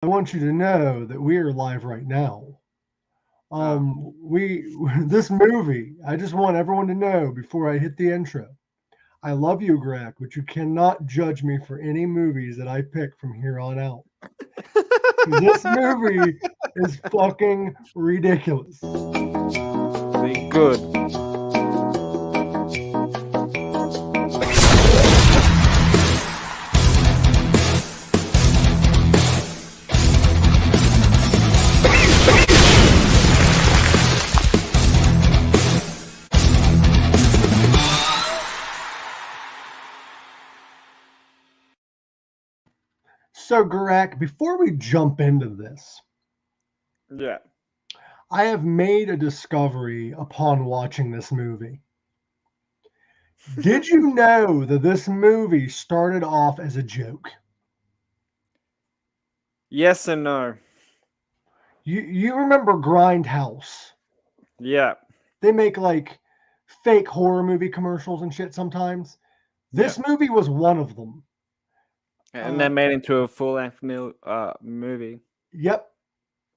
I want you to know that we are live right now. Oh. We this movie. I just want everyone to know before I hit the intro. I love you, Greg, but you cannot judge me for any movies that I pick from here on out. This movie is fucking ridiculous. Be good. So, Gorak, before we jump into this, Yeah. I have made a discovery upon watching this movie. Did you know that this movie started off as a joke? Yes and no. You remember Grindhouse? Yeah. They make like fake horror movie commercials and shit sometimes. Yeah. This movie was one of them. And then made into a full-length movie. Yep.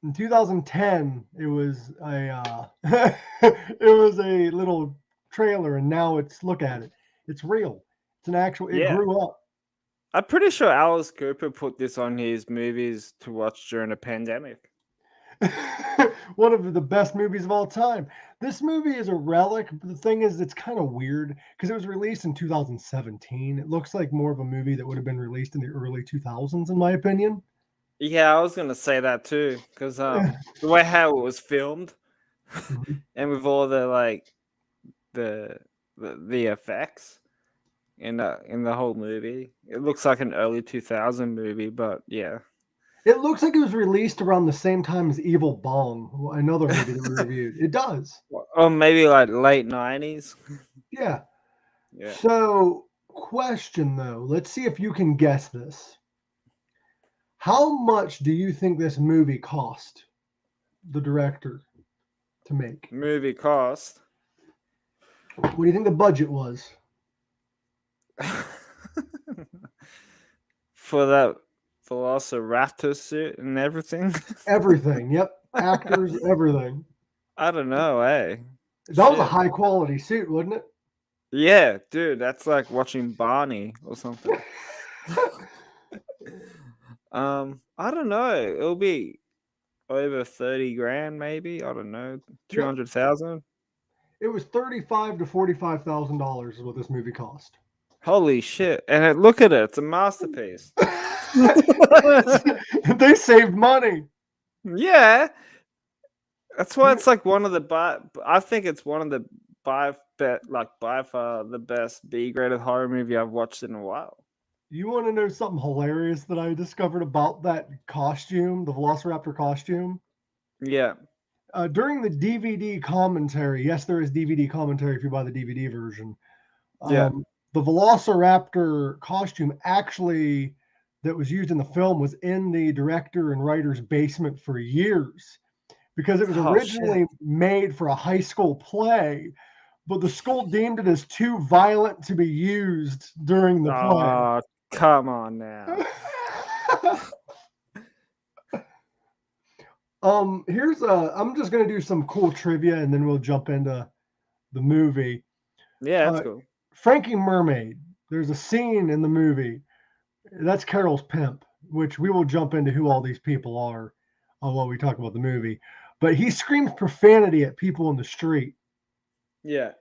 In 2010, it was a it was a little trailer, and now it's look at it. It's real. It's an actual. It Yeah. grew up. I'm pretty sure Alice Cooper put this on his movies to watch during a pandemic. One of the best movies of all time. This movie is a relic, but the thing is, it's kind of weird because it was released in 2017. It looks like more of a movie that would have been released in the early 2000s, in my opinion. Yeah, I was gonna say that too, because the way how it was filmed, Mhm. and with all the like the the effects in the whole movie, it looks like an early 2000 movie. But yeah, It looks like it was released around the same time as Evil Bong, another movie that we reviewed. It does. or maybe like late 90s. Yeah. Yeah, So, question though, let's see if you can guess this. How much do you think this movie cost the director to make? movie cost. What do you think the budget was? For that velociraptor suit and everything. Everything. Yep. Actors, everything. I don't know, hey. That was a Shit. high quality suit, wasn't it? Yeah, dude, that's like watching Barney or something. I don't know. It'll be over 30 grand, maybe. I don't know. Yep. 200,000. It was $35 to $45,000 is what this movie cost. Holy shit. And look at it. It's a masterpiece. They saved money. Yeah. That's why it's like one of the I think it's one of the by far the best B-graded horror movie I've watched in a while. You want to know something hilarious that I discovered about that costume, the Velociraptor costume? Yeah. During the DVD commentary, yes, there is DVD commentary if you buy the DVD version. Yeah. The Velociraptor costume actually that was used in the film was in the director and writer's basement for years because it was Oh shit. originally made for a high school play, but the school deemed it as too violent to be used during the play. Oh, come on now. I'm just gonna do some cool trivia and then we'll jump into the movie. Yeah, that's Uh, cool. Frankie Mermaid. There's a scene in the movie that's Carol's pimp, which we will jump into who all these people are while we talk about the movie. But he screams profanity at people in the street. Yeah.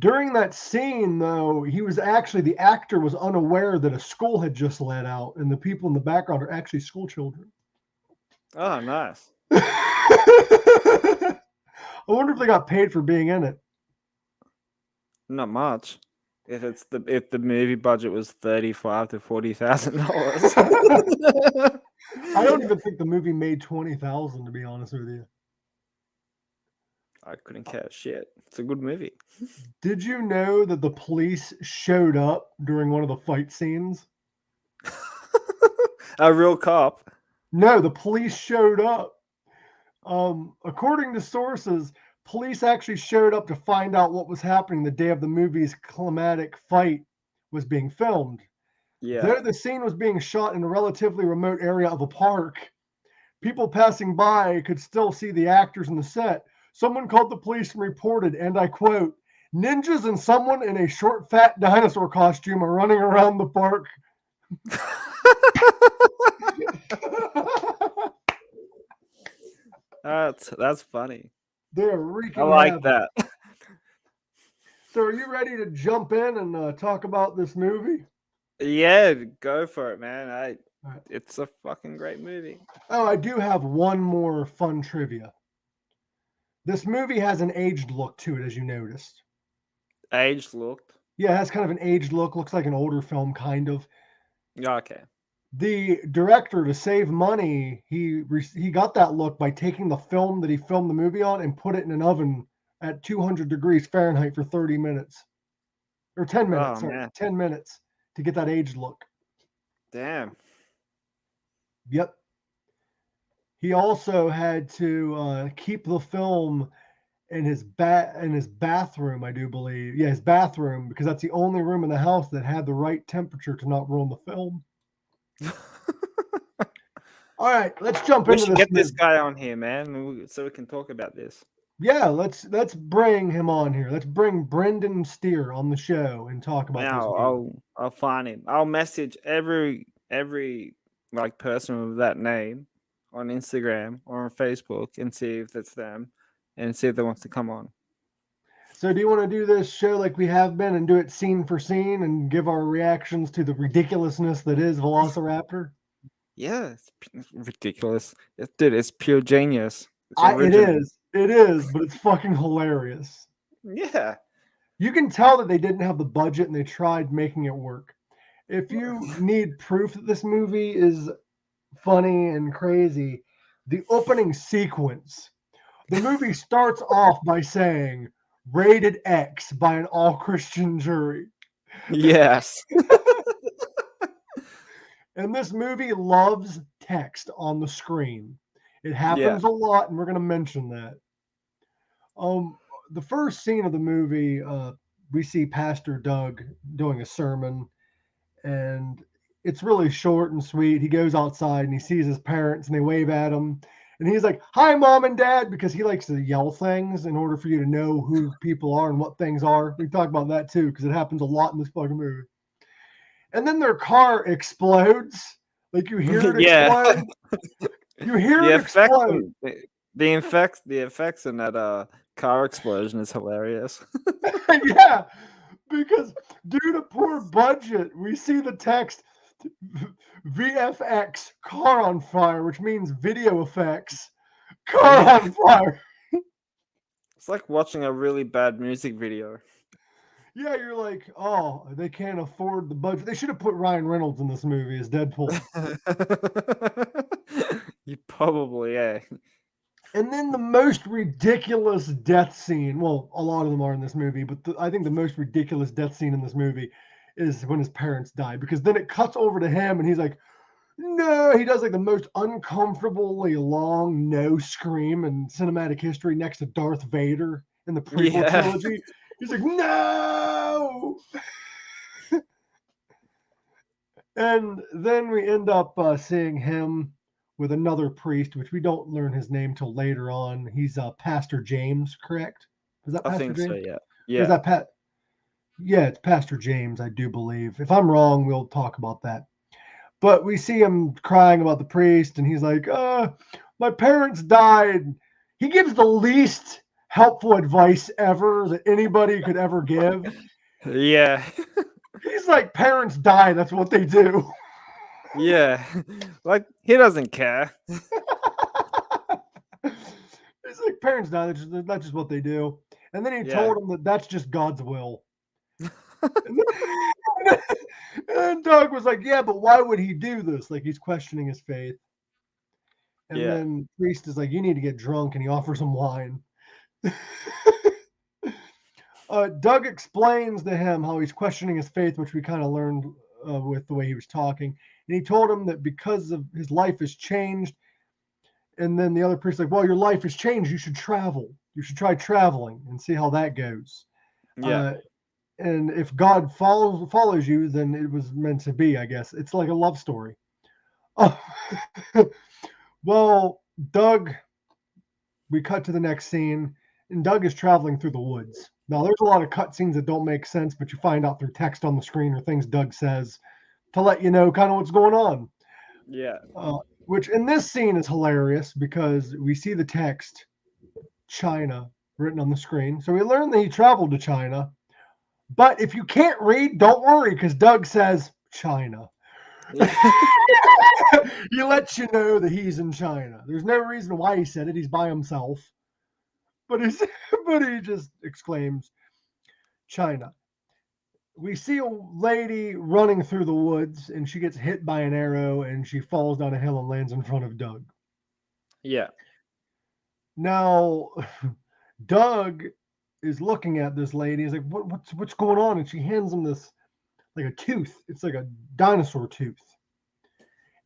During that scene, though, the actor was unaware that a school had just let out, and the people in the background are actually school children. Oh, nice. I wonder if they got paid for being in it. Not much. If the movie budget was $35,000 to $40,000. I don't even think the movie made 20,000. To be honest with you, I couldn't care shit. It's a good movie. did you know that the police showed up during one of the fight scenes? A real cop. No, the police showed up. According to sources, police actually showed up to find out what was happening the day of the movie's climatic fight was being filmed. Yeah. There, the scene was being shot in a relatively remote area of a park. People passing by could still see the actors in the set. Someone called the police and reported, and I quote, "Ninjas and someone in a short, fat dinosaur costume are running around the park." That's funny. They're wreaking I like havoc. that. So are you ready to jump in and talk about this movie? Yeah, go for it, man. Right. It's a fucking great movie. Oh, I do have one more fun trivia. This movie has an aged look to it, as you noticed. Aged looked. Yeah, it has kind of an aged look. Looks like an older film, kind of. Yeah, okay. The director, to save money, he got that look by taking the film that he filmed the movie on and put it in an oven at 200 degrees Fahrenheit for 30 minutes. Or 10 minutes, Oh, man. 10 minutes to get that aged look. Damn. Yep. He also had to keep the film in his bathroom, I do believe. Yeah, his bathroom, because that's the only room in the house that had the right temperature to not ruin the film. All right, let's jump We into should this. get this guy on here, man, so we can talk about this. Yeah, let's bring him on here. Let's bring Brendan Steer on the show and talk about this. I'll find him. I'll message every like person with that name on Instagram or on Facebook and see if it's them and see if they want to come on. So do you want to do this show like we have been and do it scene for scene and give our reactions to the ridiculousness that is Velociraptor? Yeah, it's ridiculous. Dude, it's pure genius. It is, but it's fucking hilarious. Yeah. You can tell that they didn't have the budget and they tried making it work. If you need proof that this movie is funny and crazy, the opening sequence, the movie starts off by saying rated X by an all Christian jury. Yes. And this movie loves text on the screen. It happens a lot, and we're going to mention that. The first scene of the movie, we see Pastor Doug doing a sermon, and it's really short and sweet. He goes outside and he sees his parents, and they wave at him. And he's like, "Hi, Mom and Dad," because he likes to yell things in order for you to know who people are and what things are. We talk about that too, because it happens a lot in this fucking movie. And then their car explodes. Like you hear it explode. You hear it explode. The effects in that car explosion is hilarious. Yeah, because due to poor budget, we see the text VFX car on fire, which means video effects car on fire. It's like watching a really bad music video. Yeah, you're like, oh, they can't afford the budget. They should have put Ryan Reynolds in this movie as Deadpool. You probably, yeah. And then the most ridiculous death scene. Well, a lot of them are in this movie, but I think the most ridiculous death scene in this movie is when his parents die, because then it cuts over to him and he's like, no, he does like the most uncomfortably long no scream in cinematic history next to Darth Vader in the prequel trilogy. He's like, no! And then we end up seeing him with another priest, which we don't learn his name till later on. He's Pastor James, correct? Is that Pastor James? So, yeah. Yeah. Is that Yeah, it's Pastor James, I do believe. If I'm wrong, we'll talk about that. But we see him crying about the priest, and he's like, my parents died. He gives the least helpful advice ever that anybody could ever give. Yeah. He's like, parents die, that's what they do. Yeah. Like, he doesn't care. He's like, parents die, that's just what they do. And then he told him that that's just God's will. And Doug was like, yeah, but why would he do this? Like, he's questioning his faith. And then the priest is like, you need to get drunk, and he offers him wine. Doug explains to him how he's questioning his faith, which we kind of learned with the way he was talking. And he told him that because of his life has changed. And then the other priest like, well, your life has changed. You should travel. You should try traveling and see how that goes. Yeah. And if God follows you, then it was meant to be, I guess. It's like a love story. Well, Doug, we cut to the next scene, and Doug is traveling through the woods. Now, there's a lot of cutscenes that don't make sense, but you find out through text on the screen or things Doug says to let you know kind of what's going on. Yeah. Which in this scene is hilarious because we see the text China written on the screen. So we learn that he traveled to China. But if you can't read, don't worry because Doug says China. He lets you know that he's in China. There's no reason why he said it. He's by himself. But he just exclaims China. We see a lady running through the woods and she gets hit by an arrow and she falls down a hill and lands in front of Doug. Yeah. Now, Doug is looking at this lady. He's like, what's going on? And she hands him this, like a tooth. It's like a dinosaur tooth.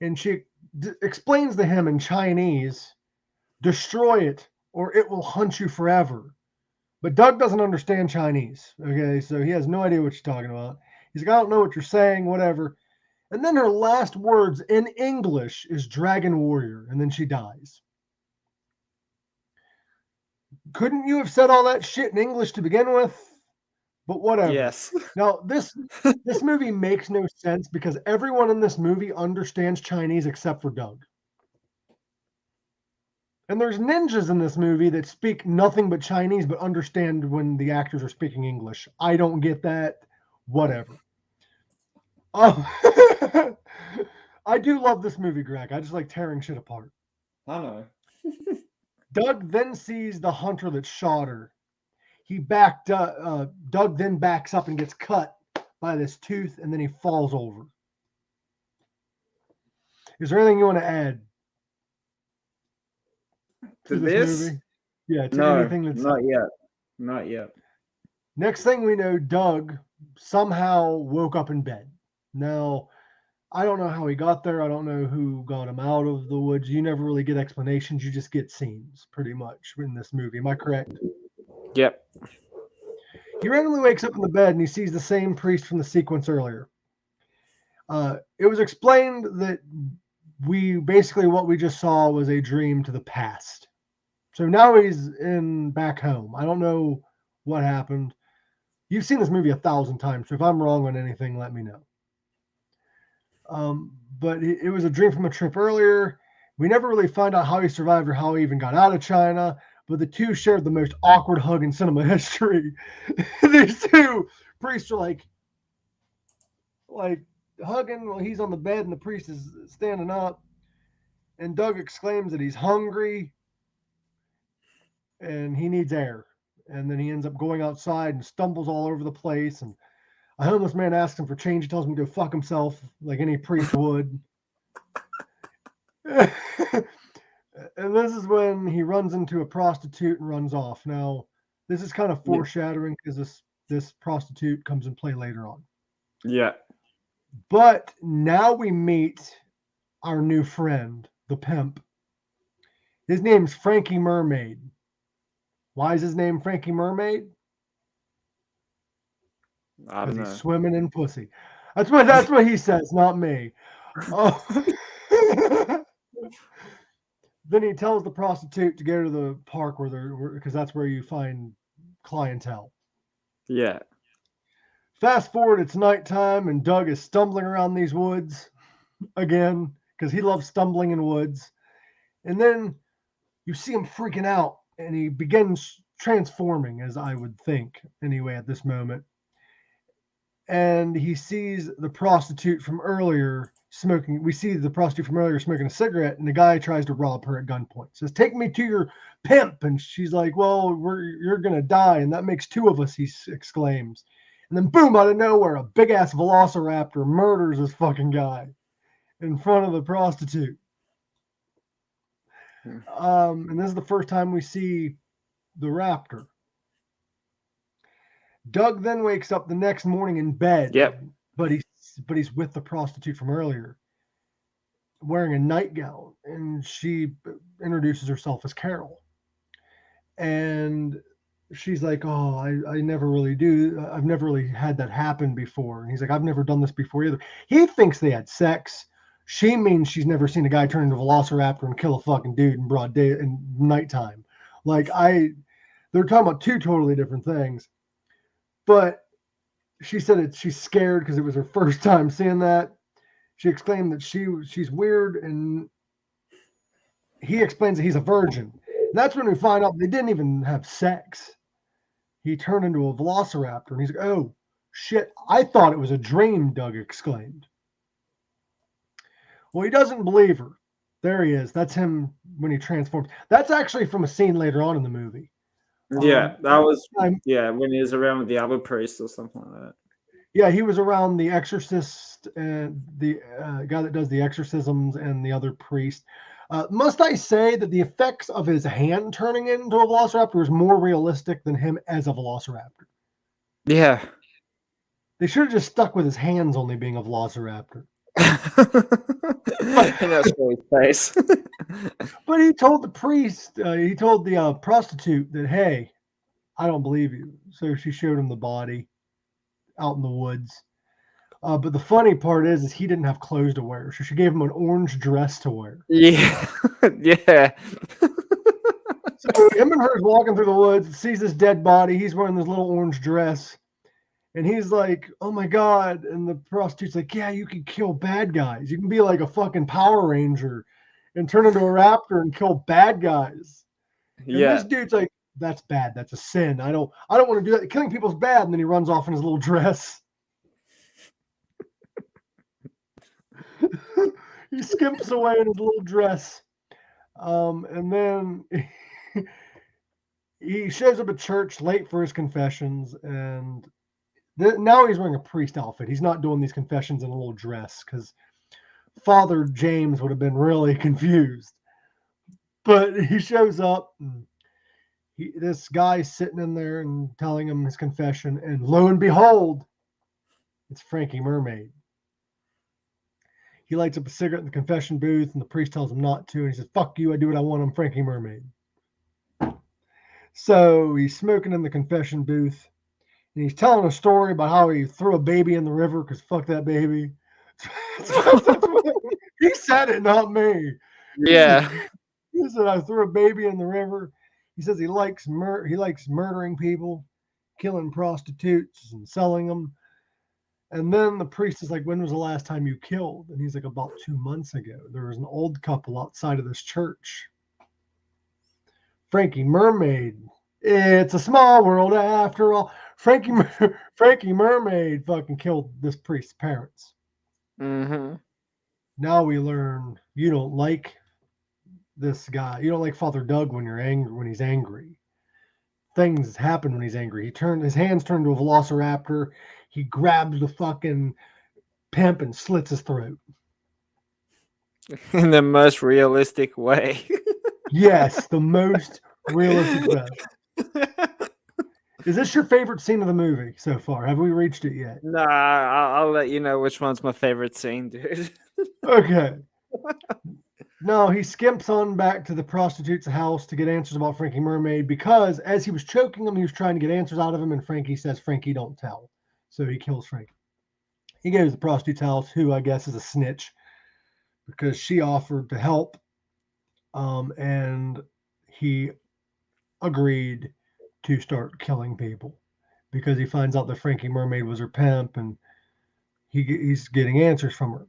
And she explains to him in Chinese, destroy it or it will hunt you forever. But Doug doesn't understand Chinese. Okay, so he has no idea what she's talking about. He's like, I don't know what you're saying, whatever. And then her last words in English is Dragon Warrior, and then she dies. Couldn't you have said all that shit in English to begin with? But whatever. Yes. Now, this movie makes no sense because everyone in this movie understands Chinese except for Doug. And there's ninjas in this movie that speak nothing but Chinese but understand when the actors are speaking English. I don't get that. Whatever. I do love this movie, Greg. I just like tearing shit apart. I know. Doug then sees the hunter that shot her. Doug then backs up and gets cut by this tooth, and then he falls over. Is there anything you want to add to this movie? Yeah, to no, anything that's not yet. Next thing we know, Doug somehow woke up in bed. Now, I don't know how he got there. I don't know who got him out of the woods. You never really get explanations. You just get scenes, pretty much, in this movie. Am I correct? Yep. He randomly wakes up in the bed and he sees the same priest from the sequence earlier. It was explained that what we just saw was a dream to the past. So now he's back home. I don't know what happened. You've seen this movie 1,000 times, so if I'm wrong on anything, let me know. But it was a dream from a trip earlier. We never really find out how he survived or how he even got out of China, but the two shared the most awkward hug in cinema history. These two priests are like hugging while he's on the bed and the priest is standing up. And Doug exclaims that he's hungry and he needs air. And then he ends up going outside and stumbles all over the place. And a homeless man asks him for change. He tells him to go fuck himself like any priest would. And this is when he runs into a prostitute and runs off. Now, this is kind of foreshadowing because this prostitute comes in play later on. Yeah. But now we meet our new friend, the pimp. His name's Frankie Mermaid. Why is his name Frankie Mermaid? I don't know. He's swimming in pussy. That's what he says, not me. Oh. Then he tells the prostitute to go to the park because that's where you find clientele. Yeah. Fast forward, it's nighttime, and Doug is stumbling around these woods again because he loves stumbling in woods. And then you see him freaking out, and he begins transforming, as I would think, anyway, at this moment. And he sees the prostitute from earlier smoking. We see the prostitute from earlier smoking a cigarette, and the guy tries to rob her at gunpoint. Says, "Take me to your pimp." And she's like, "Well, you're going to die. And that makes two of us," he exclaims. And then boom, out of nowhere, a big ass velociraptor murders this fucking guy in front of the prostitute. And this is the first time we see the raptor. Doug then wakes up the next morning in bed. Yep. But he's with the prostitute from earlier, wearing a nightgown, and she introduces herself as Carol. And she's like, "Oh, I never really do. I've never really had that happen before." And he's like, "I've never done this before either." He thinks they had sex. She means she's never seen a guy turn into a velociraptor and kill a fucking dude in broad day in nighttime. Like they're talking about two totally different things. But she said she's scared because it was her first time seeing that. She exclaimed that she's weird, and he explains that he's a virgin. And that's when we find out they didn't even have sex. He turned into a velociraptor, and he's like, "Oh shit! I thought it was a dream." Doug exclaimed. Well, he doesn't believe her. There he is. That's him when he transforms. That's actually from a scene later on in the movie. Yeah, that was when he was around with the other priest or something like that. Yeah, he was around the exorcist and the guy that does the exorcisms and the other priest. Must I say that the effects of his hand turning into a velociraptor is more realistic than him as a velociraptor? Yeah. They should have just stuck with his hands only being a velociraptor. That's really face. But he told the priest, he told the prostitute that, hey, I don't believe you. So she showed him the body out in the woods. But the funny part is he didn't have clothes to wear. So she gave him an orange dress to wear. Yeah. Yeah. So him and her's walking through the woods, sees this dead body. He's wearing this little orange dress. And he's like, oh my God. And the prostitute's like, yeah, you can kill bad guys. You can be like a fucking Power Ranger and turn into a raptor and kill bad guys. Yeah. And this dude's like, that's bad. That's a sin. I don't want to do that. Killing people's bad. And then he runs off in his little dress. He skimps away in his little dress. And then he shows up at church late for his confessions, and now he's wearing a priest outfit. He's not doing these confessions in a little dress because Father James would have been really confused. But he shows up, and this guy's sitting in there and telling him his confession, and lo and behold, it's Frankie Mermaid. He lights up a cigarette in the confession booth, and the priest tells him not to. And he says, fuck you, I do what I want. I'm Frankie Mermaid. So he's smoking in the confession booth, and he's telling a story about how he threw a baby in the river because fuck that baby. He said it, not me. Yeah. He said, I threw a baby in the river. He says he likes murdering people, killing prostitutes and selling them. And then the priest is like, when was the last time you killed? And he's like, about 2 months ago. There was an old couple outside of this church. Frankie Mermaid. It's a small world after all. Frankie Mermaid fucking killed this priest's parents. Mm-hmm. Now we learn you don't like this guy. You don't like Father Doug when you're angry. When he's angry, things happen when he's angry. His hands turn into a velociraptor. He grabs the fucking pimp and slits his throat. In the most realistic way. Yes, the most realistic way. Is this your favorite scene of the movie so far? Have we reached it yet? Nah, I'll let you know which one's my favorite scene, dude. Okay. No, he skimps on back to the prostitute's house to get answers about Frankie Mermaid because as he was choking him, he was trying to get answers out of him, and Frankie says, Frankie, don't tell. So he kills Frankie. He goes to the prostitute's house, who I guess is a snitch, because she offered to help, and he agreed to start killing people because he finds out that Frankie Mermaid was her pimp, and he's getting answers from her.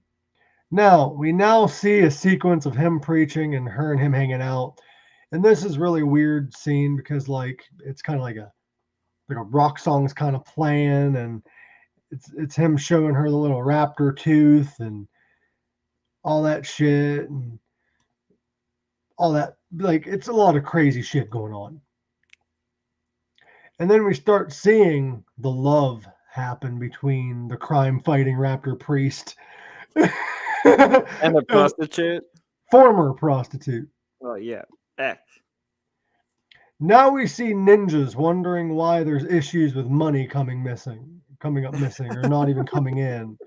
Now, we see a sequence of him preaching and her and him hanging out, and this is really a weird scene because, like, it's kind of like a rock song's kind of playing, and it's him showing her the little raptor tooth and all that shit and all that. Like, it's a lot of crazy shit going on. And then we start seeing the love happen between the crime-fighting raptor priest and the prostitute. Former prostitute. Oh, yeah. X. Now we see ninjas wondering why there's issues with money coming up missing, or not even coming in.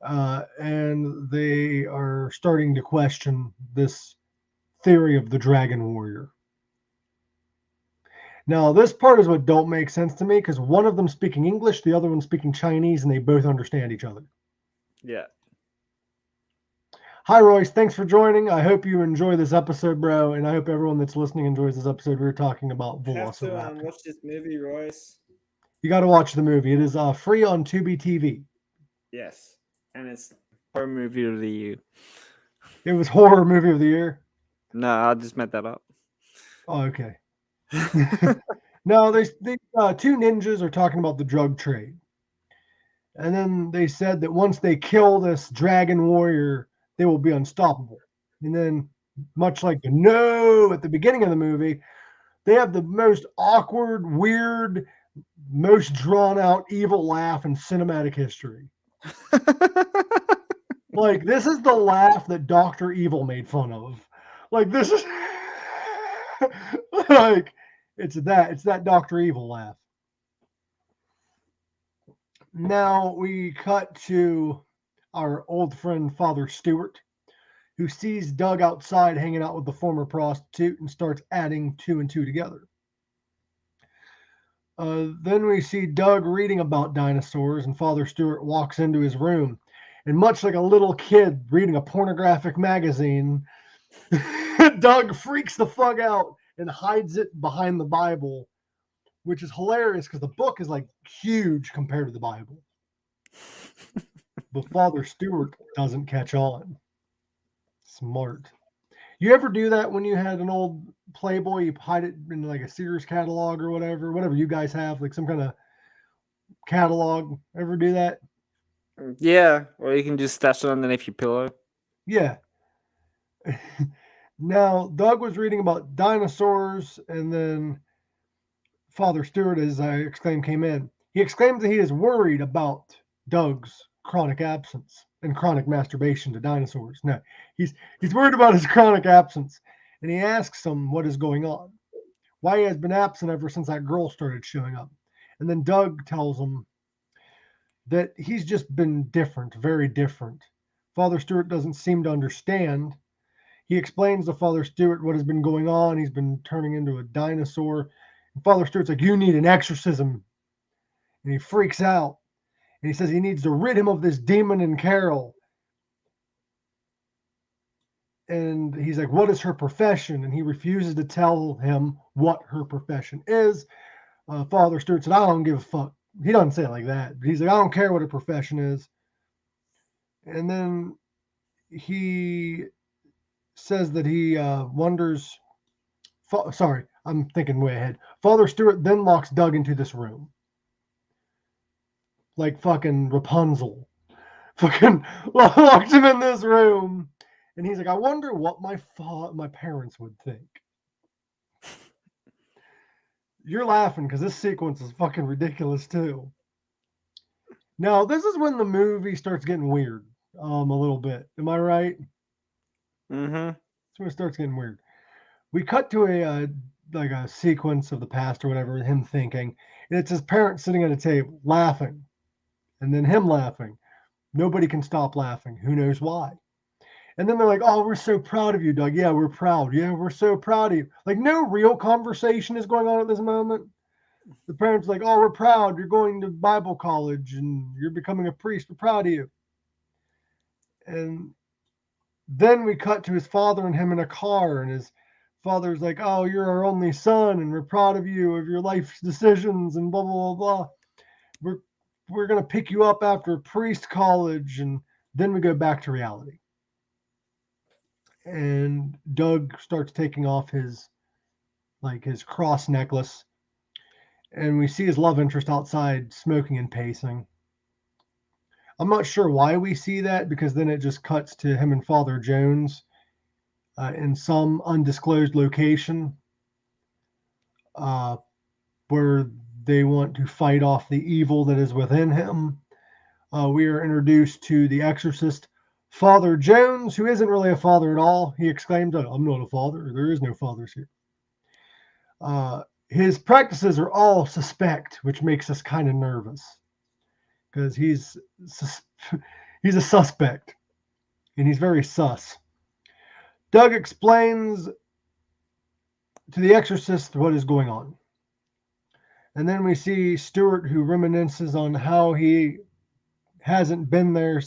And they are starting to question this theory of the Dragon Warrior. Now, this part is what don't make sense to me, because one of them speaking English, the other one speaking Chinese, and they both understand each other. Yeah. Hi, Royce. Thanks for joining. I hope you enjoy this episode, bro, and I hope everyone that's listening enjoys this episode. We're talking about Have to velociraptor. watch this movie, Royce. You got to watch the movie. It is free on Tubi TV. Yes, and it's horror movie of the year. It was horror movie of the year. No, I just made that up. Oh, okay. No, they two ninjas are talking about the drug trade. And then they said that once they kill this dragon warrior, they will be unstoppable. And then, much like the no at the beginning of the movie, they have the most awkward, weird, most drawn out evil laugh in cinematic history. Like, this is the laugh that Dr. Evil made fun of. Like, this is like, it's that Dr. Evil laugh. Now we cut to our old friend Father Stewart, who sees Doug outside hanging out with the former prostitute and starts adding two and two together. Then we see Doug reading about dinosaurs, and Father Stewart walks into his room. And much like a little kid reading a pornographic magazine, Doug freaks the fuck out and hides it behind the Bible, which is hilarious because the book is like huge compared to the Bible. But Father Stewart doesn't catch on. Smart. You ever do that when you had an old Playboy? You hide it in like a Sears catalog or whatever you guys have, like some kind of catalog. Ever do that? Yeah, or you can just stash it underneath your pillow. Yeah. Now, Doug was reading about dinosaurs, and then Father Stewart, as I exclaimed, came in. He exclaims that he is worried about Doug's chronic absence and chronic masturbation to dinosaurs. No, he's worried about his chronic absence, and he asks him what is going on, why he has been absent ever since that girl started showing up. And then Doug tells him that he's just been different, very different. Father Stewart doesn't seem to understand. He explains to Father Stewart what has been going on. He's been turning into a dinosaur. And Father Stewart's like, you need an exorcism. And he freaks out. And he says he needs to rid him of this demon in Carol. And he's like, what is her profession? And he refuses to tell him what her profession is. Father Stewart said, I don't give a fuck. He doesn't say it like that. But he's like, I don't care what her profession is. And then he says that he wonders. Sorry, I'm thinking way ahead. Father Stewart then locks Doug into this room. Like fucking Rapunzel. Fucking locks him in this room. And he's like, I wonder what my parents would think. You're laughing because this sequence is fucking ridiculous too. Now, this is when the movie starts getting weird a little bit. Am I right? Mm-hmm. That's when it starts getting weird. We cut to a sequence of the past or whatever, him thinking, and it's his parents sitting at a table laughing, and then him laughing. Nobody can stop laughing. Who knows why? And then they're like, oh, we're so proud of you, Doug. Yeah, we're proud. Yeah, we're so proud of you. Like, no real conversation is going on at this moment. The parents are like, oh, we're proud. You're going to Bible college and you're becoming a priest. We're proud of you. And then we cut to his father and him in a car, and his father's like, oh, you're our only son, and we're proud of you, of your life's decisions, and blah, blah, blah, blah. We're going to pick you up after priest college. And then we go back to reality. And Doug starts taking off his cross necklace, and we see his love interest outside smoking and pacing. I'm not sure why we see that, because then it just cuts to him and Father Jones in some undisclosed location where they want to fight off the evil that is within him. We are introduced to the exorcist, Father Jones, who isn't really a father at all. He exclaimed, I'm not a father. There is no fathers here. His practices are all suspect, which makes us kind of nervous because he's a suspect and he's very sus. Doug explains to the exorcist what is going on. And then we see Stewart, who reminisces on how he hasn't been there.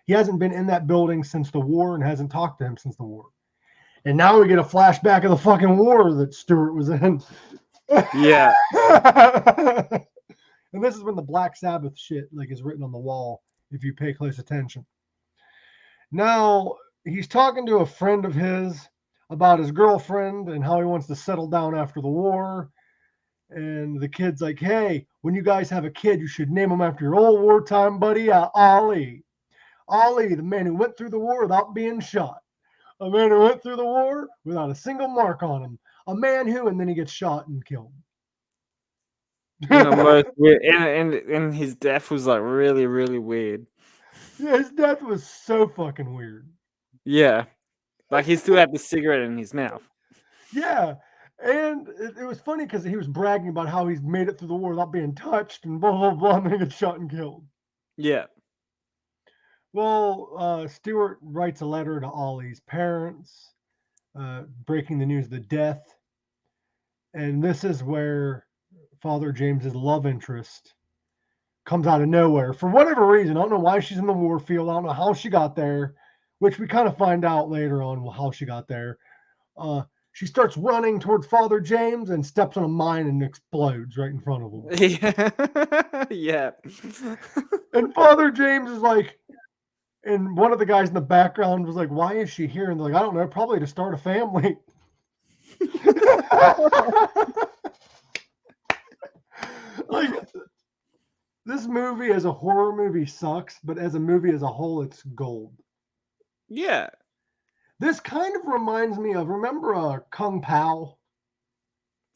He hasn't been in that building since the war and hasn't talked to him since the war. And now we get a flashback of the fucking war that Stewart was in. Yeah. And this is when the Black Sabbath shit like is written on the wall, if you pay close attention. Now, he's talking to a friend of his about his girlfriend and how he wants to settle down after the war. And the kid's like, hey, when you guys have a kid, you should name him after your old wartime buddy, Ali. Ali, the man who went through the war without being shot. A man who went through the war without a single mark on him. A man who, and then he gets shot and killed. And his death was like really, really weird. Yeah, his death was so fucking weird. Yeah. Like he still had the cigarette in his mouth. Yeah. And it was funny because he was bragging about how he's made it through the war without being touched and blah, blah, blah, and then he gets shot and killed. Yeah. Well, Stewart writes a letter to Ollie's parents, breaking the news of the death. And this is where Father James's love interest comes out of nowhere. For whatever reason, I don't know why she's in the war field. I don't know how she got there, which we kind of find out later on how she got there. She starts running towards Father James and steps on a mine and explodes right in front of him. Yeah. Yeah. And Father James is like, and one of the guys in the background was like, why is she here? And they're like, I don't know, probably to start a family. Like, this movie as a horror movie sucks, but as a movie as a whole, it's gold. Yeah. This kind of reminds me of, remember Kung Pao?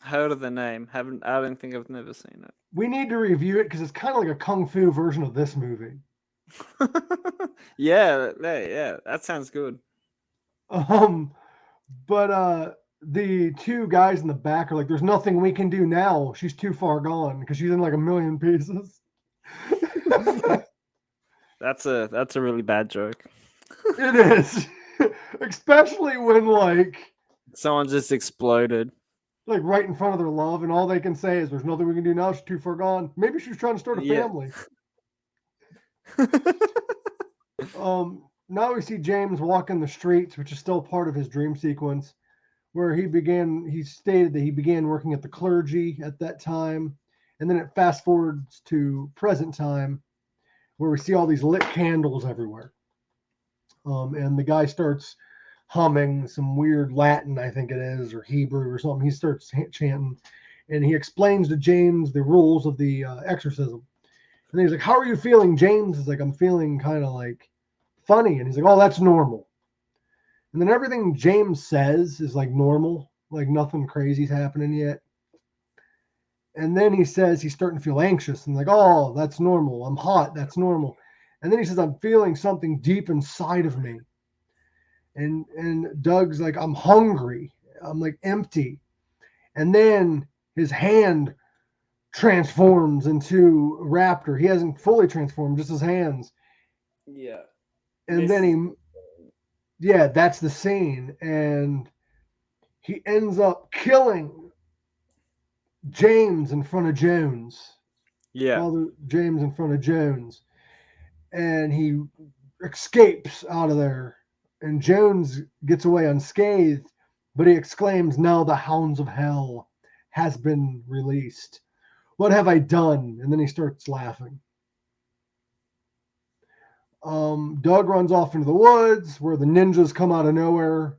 Heard of the name. I don't think I've never seen it. We need to review it because it's kind of like a Kung Fu version of this movie. Yeah, that sounds good. But the two guys in the back are like, there's nothing we can do now. She's too far gone because she's in like a million pieces. That's a really bad joke. It is. Especially when like someone just exploded. Like right in front of their love, and all they can say is there's nothing we can do now, she's too far gone. Maybe she's trying to start a family. Now we see James walking the streets, which is still part of his dream sequence, where he stated that he began working at the clergy at that time. And then it fast forwards to present time, where we see all these lit candles everywhere. And the guy starts humming some weird Latin, I think it is, or Hebrew or something. He starts chanting, and he explains to James the rules of the exorcism. And he's like, how are you feeling, James? He's like, I'm feeling kind of like funny. And he's like, oh, that's normal. And then everything James says is like normal, like nothing crazy's happening yet. And then he says he's starting to feel anxious and like, oh, that's normal. I'm hot. That's normal. And then he says, I'm feeling something deep inside of me. And Doug's like, I'm hungry. I'm like empty. And then his hand transforms into Raptor. He hasn't fully transformed, just his hands. Yeah. And then that's the scene. And he ends up killing James in front of Jones. Yeah. Father James in front of Jones. And he escapes out of there. And Jones gets away unscathed, but he exclaims, now the hounds of hell has been released. What have I done? And then he starts laughing. Doug runs off into the woods where the ninjas come out of nowhere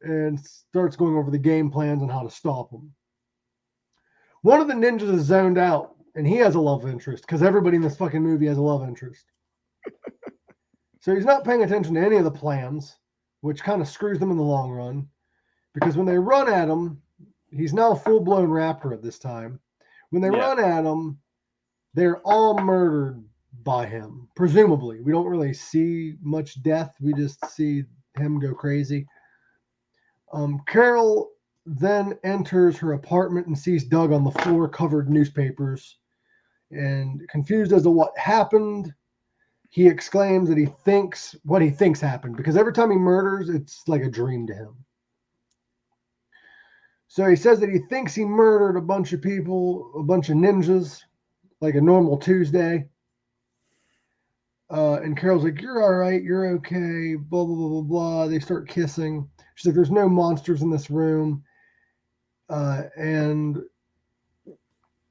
and starts going over the game plans and how to stop them. One of the ninjas is zoned out, and he has a love interest because everybody in this fucking movie has a love interest. So he's not paying attention to any of the plans, which kind of screws them in the long run. Because when they run at him, he's now a full-blown Raptor at this time. When they run at him, they're all murdered by him, presumably. We don't really see much death. We just see him go crazy. Carol then enters her apartment and sees Doug on the floor covered in newspapers. And confused as to what happened, he exclaims that he thinks what he thinks happened, because every time he murders, it's like a dream to him. So he says that he thinks he murdered a bunch of people, a bunch of ninjas, like a normal Tuesday. And Carol's like, "You're all right. You're okay." Blah blah blah blah blah. They start kissing. She's like, "There's no monsters in this room," and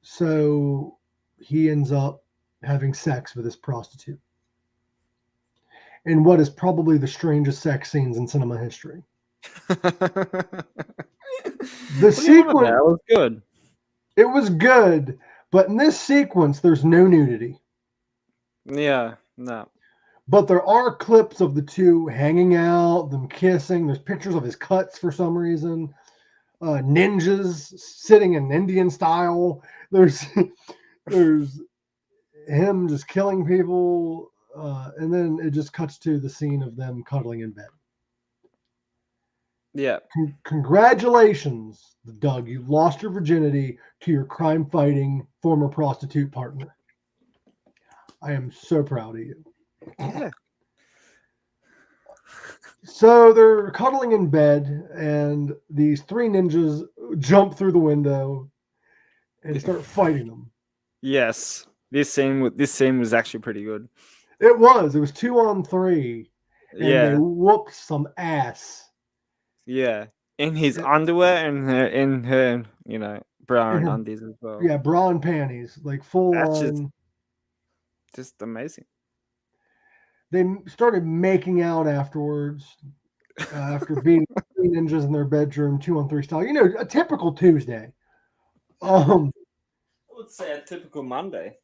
so he ends up having sex with this prostitute in what is probably the strangest sex scenes in cinema history. The sequence, that was good. It was good, but in this sequence, there's no nudity. Yeah, no. But there are clips of the two hanging out, them kissing. There's pictures of his cuts for some reason. Ninjas sitting in Indian style. There's him just killing people, and then it just cuts to the scene of them cuddling in bed. Yeah. Congratulations, Doug. You lost your virginity to your crime-fighting former prostitute partner. I am so proud of you. Yeah. So they're cuddling in bed, and these three ninjas jump through the window and start fighting them. Yes. This scene was actually pretty good. It was 2-on-3. And Yeah. they whooped some ass. Yeah. In his underwear and in her, brown undies as well. Yeah, bra and panties. Like full That's on. Just amazing. They started making out afterwards. After being three ninjas in their bedroom, 2-on-3 style. A typical Tuesday. I would say a typical Monday.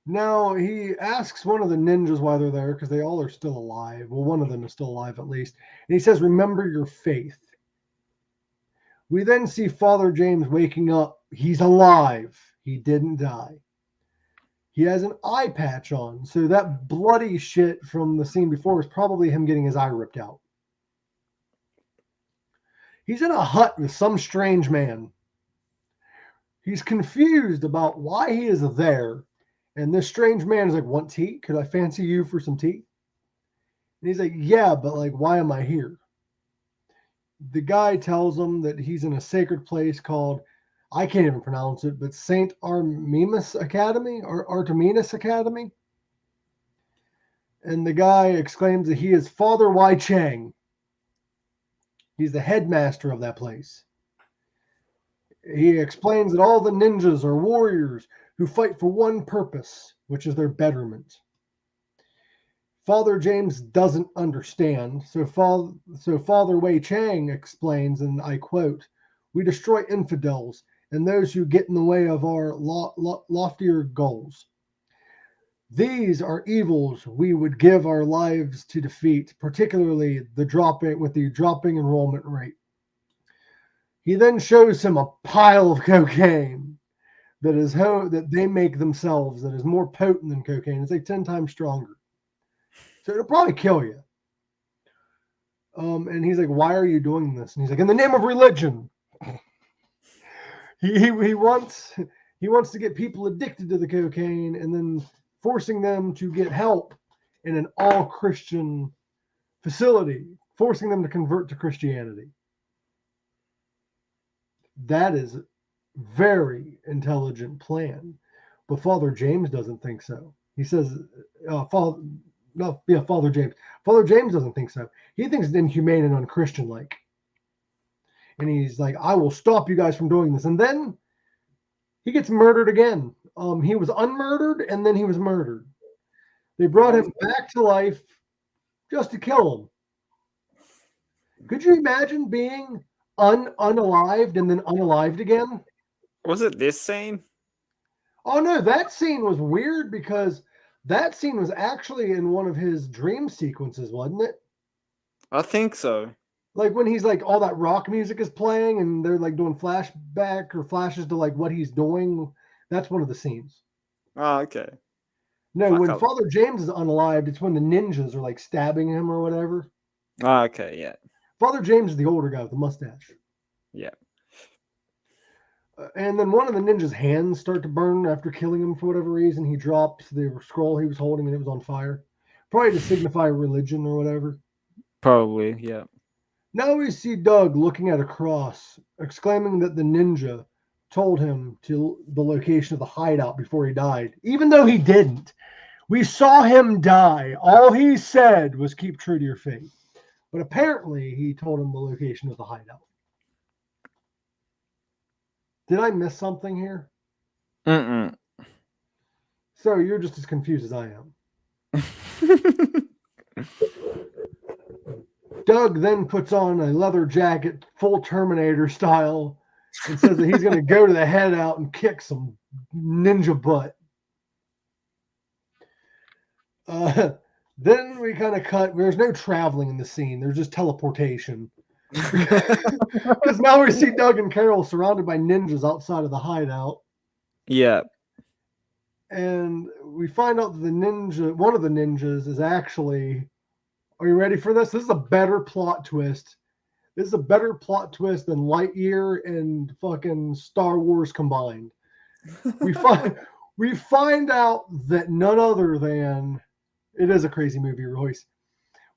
Now, he asks one of the ninjas why they're there, because they all are still alive. Well, one of them is still alive, at least. And he says, "Remember your faith." We then see Father James waking up. He's alive. He didn't die. He has an eye patch on. So that bloody shit from the scene before was probably him getting his eye ripped out. He's in a hut with some strange man. He's confused about why he is there. And this strange man is like, "Want tea? Could I fancy you for some tea?" And he's like, "Yeah, but like, why am I here?" The guy tells him that he's in a sacred place called, I can't even pronounce it, but St. Artemis Academy or Artemis Academy. And the guy exclaims that he is Father Wai Chang. He's the headmaster of that place. He explains that all the ninjas are warriors who fight for one purpose, which is their betterment. Father James doesn't understand, so Father Wei Chang explains, and I quote, "We destroy infidels and those who get in the way of our loftier goals. These are evils we would give our lives to defeat, particularly the dropping enrollment rate." He then shows him a pile of cocaine that they make themselves that is more potent than cocaine. It's like 10 times stronger. So it'll probably kill you. And he's like, "Why are you doing this?" And he's like, "In the name of religion." He wants to get people addicted to the cocaine and then forcing them to get help in an all-Christian facility, forcing them to convert to Christianity. That is a very intelligent plan. But Father James doesn't think so. He says, Father James. Father James doesn't think so. He thinks it's inhumane and unchristian-like. And he's like, "I will stop you guys from doing this." And then he gets murdered again. He was unmurdered, and then he was murdered. They brought him back to life just to kill him. Could you imagine being unalived and then unalived again? Was it this scene? Oh, no, that scene was weird because that scene was actually in one of his dream sequences, wasn't it? I think so. Like when he's like, all that rock music is playing and they're like doing flashback or flashes to like what he's doing. That's one of the scenes. Oh, okay. No, when Father James is unalived, it's when the ninjas are like stabbing him or whatever. Oh, okay, yeah. Father James is the older guy with the mustache. Yeah. And then one of the ninjas' hands start to burn after killing him for whatever reason. He drops the scroll he was holding and it was on fire. Probably to signify religion or whatever. Probably, yeah. Now we see Doug looking at a cross, exclaiming that the ninja told him to the location of the hideout before he died, even though he didn't. We saw him die. All he said was keep true to your fate. But apparently he told him the location of the hideout. Did I miss something here? Mm-mm. So you're just as confused as I am. Doug then puts on a leather jacket, full Terminator style, and says that he's going to go to the hideout and kick some ninja butt. Then we kind of cut. There's no traveling in the scene. There's just teleportation. Because now we see Doug and Carol surrounded by ninjas outside of the hideout. Yeah. And we find out that one of the ninjas is actually, are you ready for this? This is a better plot twist. This is a better plot twist than Lightyear and fucking Star Wars combined. We find out that none other than, it is a crazy movie, Royce.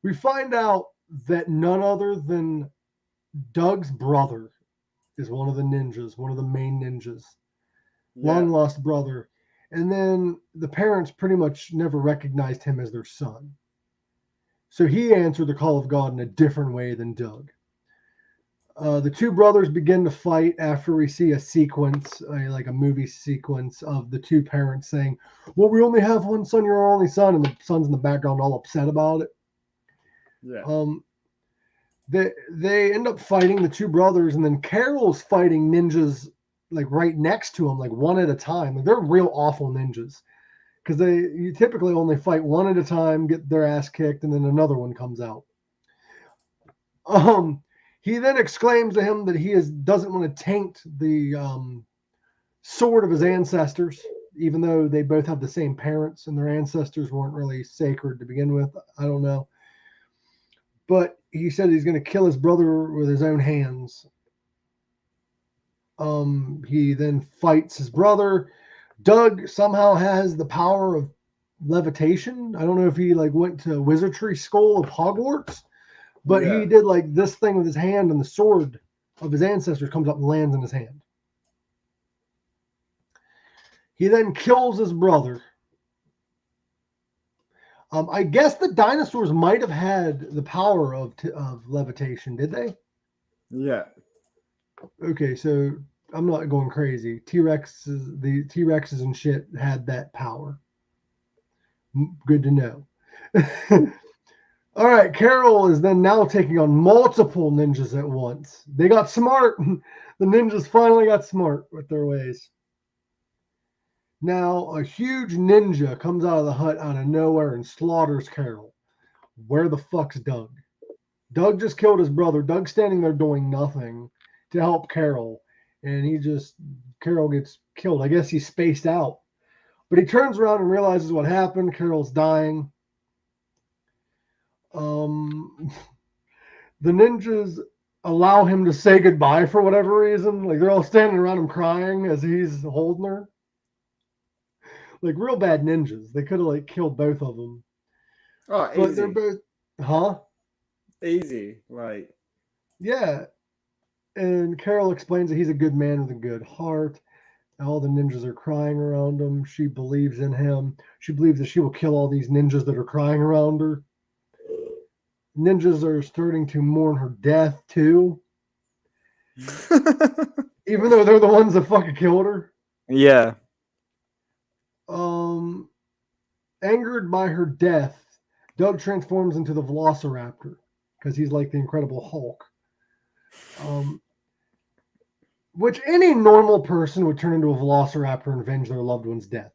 We find out that none other than Doug's brother is one of the ninjas, one of the main ninjas. Yeah. Long lost brother. And then the parents pretty much never recognized him as their son. So he answered the call of God in a different way than Doug. The two brothers begin to fight after we see a sequence, like a movie sequence of the two parents saying, well, we only have one son, you're our only son. And the son's in the background all upset about it. Yeah. They end up fighting, the two brothers, and then Carol's fighting ninjas like right next to him, like one at a time. Like, they're real awful ninjas because you typically only fight one at a time, get their ass kicked, and then another one comes out. He then exclaims to him that he doesn't want to taint the sword of his ancestors, even though they both have the same parents and their ancestors weren't really sacred to begin with. I don't know. But he said he's going to kill his brother with his own hands. He then fights his brother. Doug somehow has the power of levitation. I don't know if he went to wizardry school of Hogwarts, but he did this thing with his hand, and the sword of his ancestors comes up and lands in his hand. He then kills his brother. I guess the dinosaurs might have had the power of levitation, did they? Yeah. Okay, so I'm not going crazy. The T-Rexes and shit had that power. Good to know. All right, Carol is then now taking on multiple ninjas at once. They got smart. The ninjas finally got smart with their ways. Now, a huge ninja comes out of the hut out of nowhere and slaughters Carol. Where the fuck's Doug? Doug just killed his brother. Doug's standing there doing nothing to help Carol. And Carol gets killed. I guess he's spaced out. But he turns around and realizes what happened. Carol's dying. The ninjas allow him to say goodbye for whatever reason. Like, they're all standing around him crying as he's holding her. Like, real bad ninjas. They could have killed both of them. Oh, but easy. They're both, huh? Easy, Yeah. And Carol explains that he's a good man with a good heart. All the ninjas are crying around him. She believes in him. She believes that she will kill all these ninjas that are crying around her. Ninjas are starting to mourn her death too. Even though they're the ones that fucking killed her. Yeah. Angered by her death, Doug transforms into the velociraptor because he's like the Incredible Hulk. Which any normal person would turn into a velociraptor and avenge their loved one's death.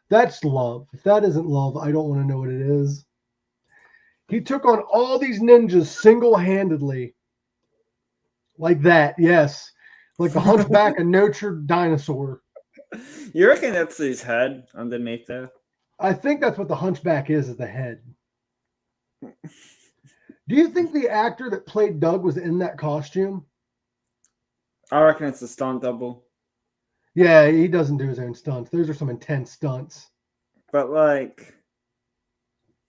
That's love. If that isn't love, I don't want to know what it is. He took on all these ninjas single-handedly. Like that, yes. Like the hunchback of Notre Dinosaur. You reckon that's his head underneath there? I think that's what the hunchback is the head. Do you think the actor that played Doug was in that costume? I reckon it's a stunt double. Yeah, he doesn't do his own stunts. Those are some intense stunts. But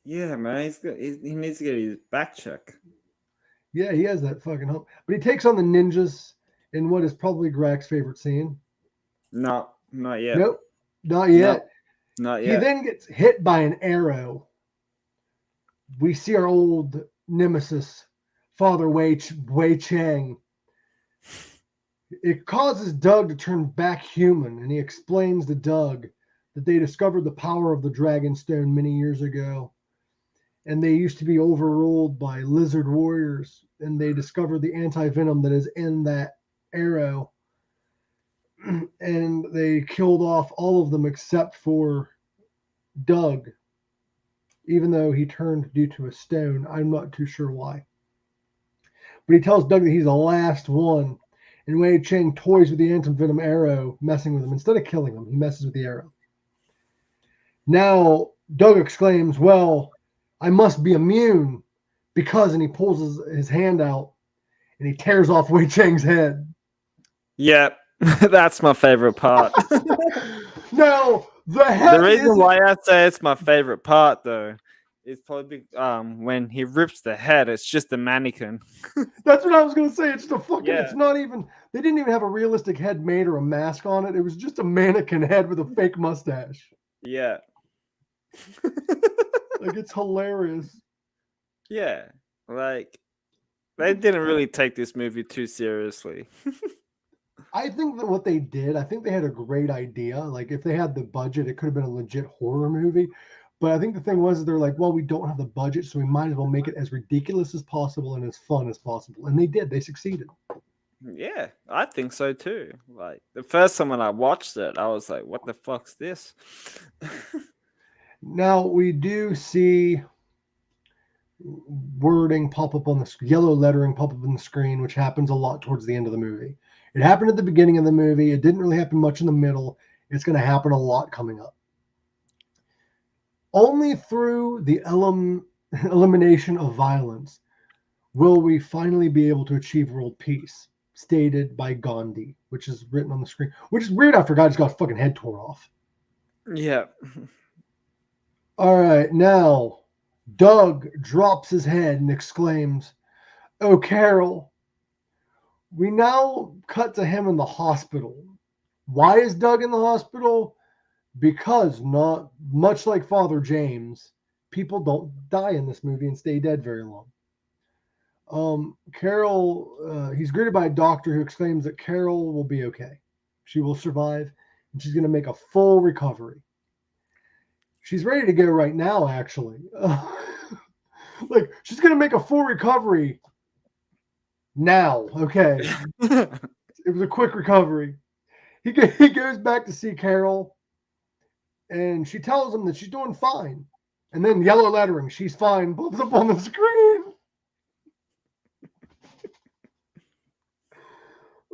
yeah, man, he needs to get his back check. Yeah, he has that fucking hump. But he takes on the ninjas in what is probably Greg's favorite scene. No, not yet. Nope, not yet. Nope. Not He yet. then gets hit by an arrow. We see our old nemesis, Father Wei Chang. It causes Doug to turn back human, and he explains to Doug that they discovered the power of the Dragon Stone many years ago, and they used to be overruled by lizard warriors, and they discovered the anti-venom that is in that arrow, and they killed off all of them except for Doug, even though he turned due to a stone. I'm not too sure why. But he tells Doug that he's the last one, and Wei Chang toys with the anti-venom arrow, messing with him. Instead of killing him, he messes with the arrow. Now, Doug exclaims, well, I must be immune because, and he pulls his hand out, and he tears off Wei Chang's head. Yep. That's my favorite part. Now, the head. The reason why I say it's my favorite part, though, is probably when he rips the head. It's just a mannequin. That's what I was gonna say. It's the fucking. Yeah. It's not even. They didn't even have a realistic head made or a mask on it. It was just a mannequin head with a fake mustache. Yeah. Like, it's hilarious. Yeah. Like, they didn't really take this movie too seriously. I think that what they did, I think they had a great idea. Like, if they had the budget, it could have been a legit horror movie. But I think the thing was, they're like, well, we don't have the budget, so we might as well make it as ridiculous as possible and as fun as possible. And they did. They succeeded. Yeah, I think so too. Like, the first time when I watched it, I was like, what the fuck's this? Now, we do see wording pop up on the yellow lettering pop up on the screen, which happens a lot towards the end of the movie. It happened at the beginning of the movie. It didn't really happen much in the middle. It's going to happen a lot coming up. Only through the elimination of violence will we finally be able to achieve world peace, stated by Gandhi, which is written on the screen. Which is weird. I forgot he's got a fucking head torn off. Yeah. All right, now Doug drops his head and exclaims, "Oh, Carol." We now cut to him in the hospital. Why is Doug in the hospital? Because, not much like Father James, people don't die in this movie and stay dead very long. Carol, he's greeted by a doctor who exclaims that Carol will be okay. She will survive, and she's going to make a full recovery. She's ready to go right now, actually. Like, she's going to make a full recovery now. Okay. It was a quick recovery. He goes back to see Carol, and she tells him that she's doing fine. And then yellow lettering, "She's fine," pops up on the screen.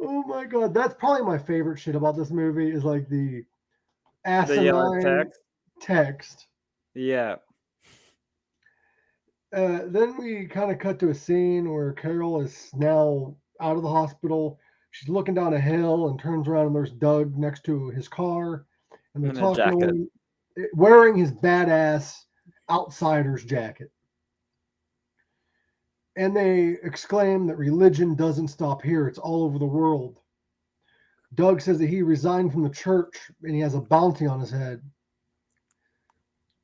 Oh my god, that's probably my favorite shit about this movie is like the asinine text. Yeah. Then we kind of cut to a scene where Carol is now out of the hospital. She's looking down a hill and turns around, and there's Doug next to his car, and they're talking, wearing his badass outsider's jacket. And they exclaim that religion doesn't stop here. It's all over the world. Doug says that he resigned from the church and he has a bounty on his head.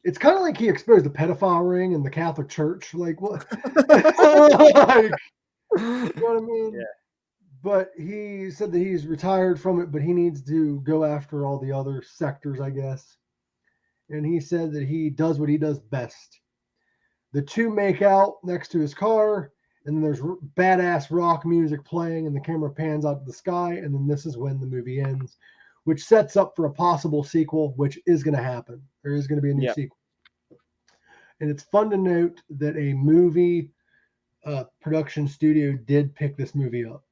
It's kind of like he exposed the pedophile ring in the Catholic Church. Like, what? Like, you know what I mean? Yeah. But he said that he's retired from it, but he needs to go after all the other sectors, I guess. And he said that he does what he does best. The two make out next to his car, and then there's badass rock music playing, and the camera pans out to the sky, and then this is when the movie ends, which sets up for a possible sequel, which is going to happen. There is going to be a new sequel. And it's fun to note that a movie production studio did pick this movie up.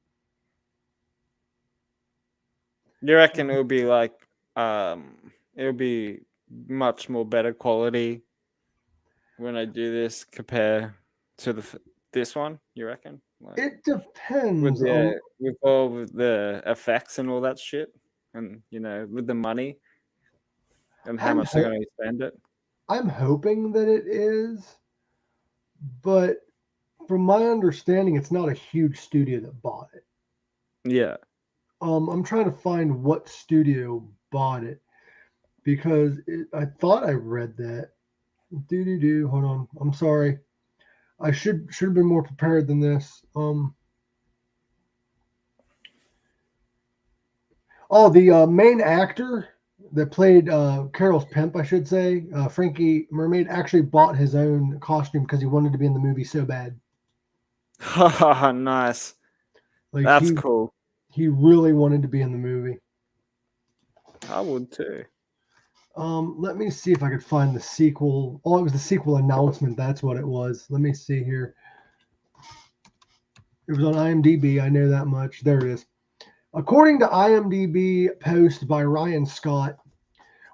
You reckon it would be like, it would be much more better quality when I do this compared to this one? You reckon? Like, it depends with all the effects and all that shit, and with the money and how much they're going to spend it. I'm hoping that it is, but from my understanding, it's not a huge studio that bought it. Yeah. I'm trying to find what studio bought it. because I thought I read that. Hold on. I'm sorry. I should have been more prepared than this. The main actor that played Carol's pimp, I should say, Frankie Mermaid, actually bought his own costume because he wanted to be in the movie so bad. Nice. Like That's cool. He really wanted to be in the movie. I would too. Let me see if I could find the sequel. Oh, it was the sequel announcement. That's what it was. Let me see here. It was on IMDb. I know that much. There it is. According to IMDb post by Ryan Scott,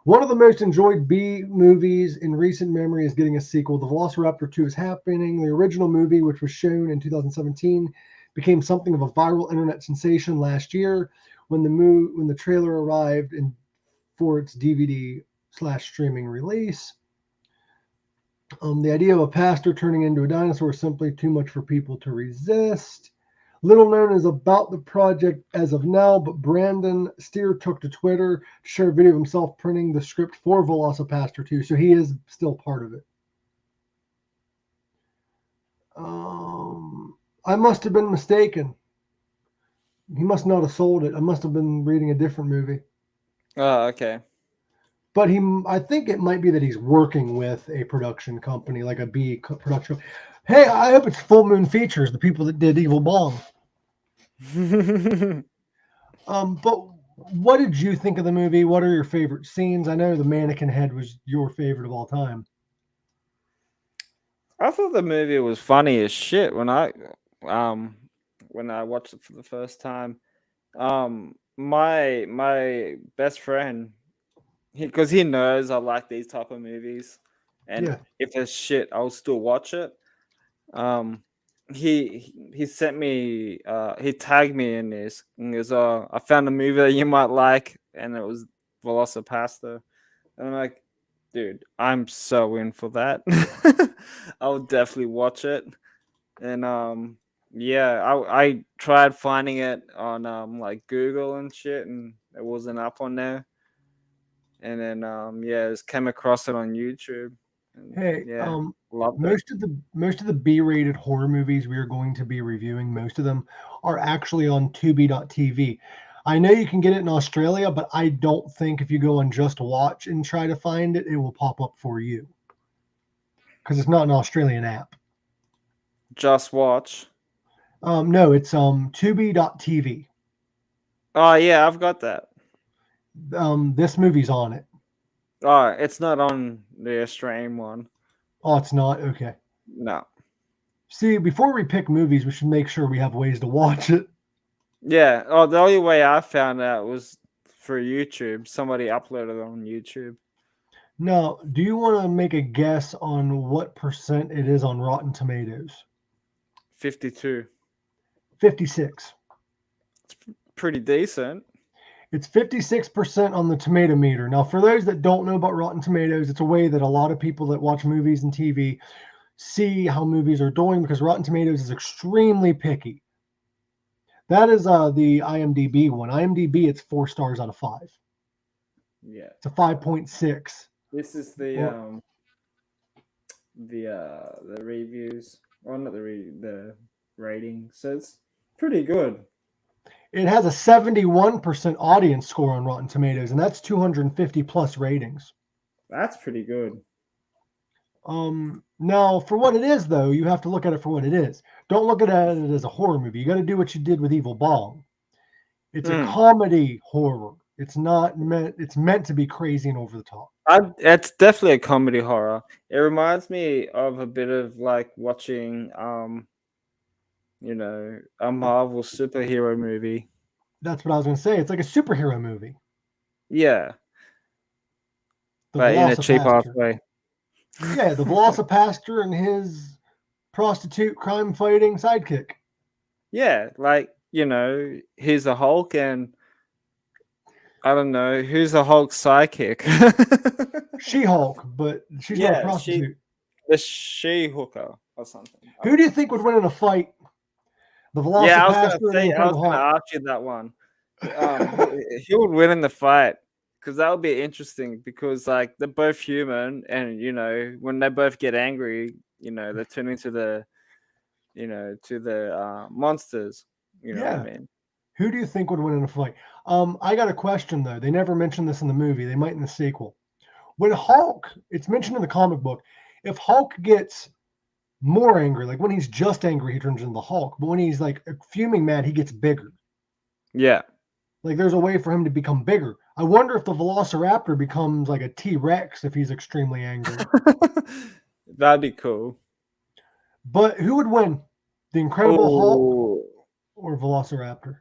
one of the most enjoyed B movies in recent memory is getting a sequel. The Velociraptor 2 is happening. The original movie, which was shown in 2017, became something of a viral internet sensation last year when the trailer arrived for its DVD/streaming release. The idea of a pastor turning into a dinosaur is simply too much for people to resist. Little known is about the project as of now, but Brandon Steer took to Twitter to share a video of himself printing the script for VelociPastor 2, so he is still part of it. I must have been mistaken. He must not have sold it. I must have been reading a different movie. Oh, okay. But I think it might be that he's working with a production company, like a B production. Hey, I hope it's Full Moon Features, the people that did Evil Bong. But what did you think of the movie? What are your favorite scenes? I know the mannequin head was your favorite of all time. I thought the movie was funny as shit when I watched it for the first time. My best friend, because he knows I like these type of movies, and if there's shit, I'll still watch it. He sent me, he tagged me in this, and he goes, "Oh, I found a movie that you might like," and it was VelociPastor, and I'm like, dude, I'm so in for that. I'll definitely watch it. And I tried finding it on like Google and shit, and it wasn't up on there. And then just came across it on YouTube. And, hey, loved most of the B-rated horror movies we are going to be reviewing, most of them are actually on Tubi.tv. I know you can get it in Australia, but I don't think if you go on Just Watch and try to find it, it will pop up for you because it's not an Australian app. Just Watch. No, it's Tubi.tv. Oh yeah, I've got that. This movie's on it. Oh, it's not on the Australian one. Oh, it's not? Okay. No. See, before we pick movies, we should make sure we have ways to watch it. Yeah. Oh, the only way I found out was through YouTube. Somebody uploaded it on YouTube. Now, do you want to make a guess on what percent it is on Rotten Tomatoes? 52. 56. It's pretty decent. It's 56% on the tomato meter. Now, for those that don't know about Rotten Tomatoes, it's a way that a lot of people that watch movies and TV see how movies are doing because Rotten Tomatoes is extremely picky. That is the IMDb one. IMDb, it's 4 stars out of 5. Yeah. It's a 5.6. This is the reviews, or not the rating. So it's pretty good. It has a 71% audience score on Rotten Tomatoes, and that's 250 plus ratings. That's pretty good. Now, for what it is, though, you have to look at it for what it is. Don't look at it as a horror movie. You got to do what you did with Evil Bong. It's a comedy horror. It's meant to be crazy and over the top. It's definitely a comedy horror. It reminds me of a bit of like watching a Marvel superhero movie. That's what I was going to say. It's like a superhero movie. Yeah. But in a cheap-ass way. Yeah, the VelociPastor and his prostitute crime-fighting sidekick. Yeah, like, he's a Hulk and I don't know, who's the Hulk's sidekick? She-Hulk, but she's not a prostitute. The she-hooker or something. Who do you think would win in a fight? The VelociPastor. Yeah, I was going to ask you that one. He would win in the fight. because that would be interesting. Because like they're both human, and when they both get angry, they turn into the monsters. You know what I Yeah. mean? Who do you think would win in a fight? I got a question though. They never mentioned this in the movie. They might in the sequel. When Hulk, it's mentioned in the comic book, if Hulk gets more angry, like when he's just angry, he turns into the Hulk. But when he's like fuming mad, he gets bigger. Yeah. Like there's a way for him to become bigger. I wonder if the Velociraptor becomes like a T-Rex if he's extremely angry. That'd be cool. But who would win? The Incredible Hulk Oh. or Velociraptor?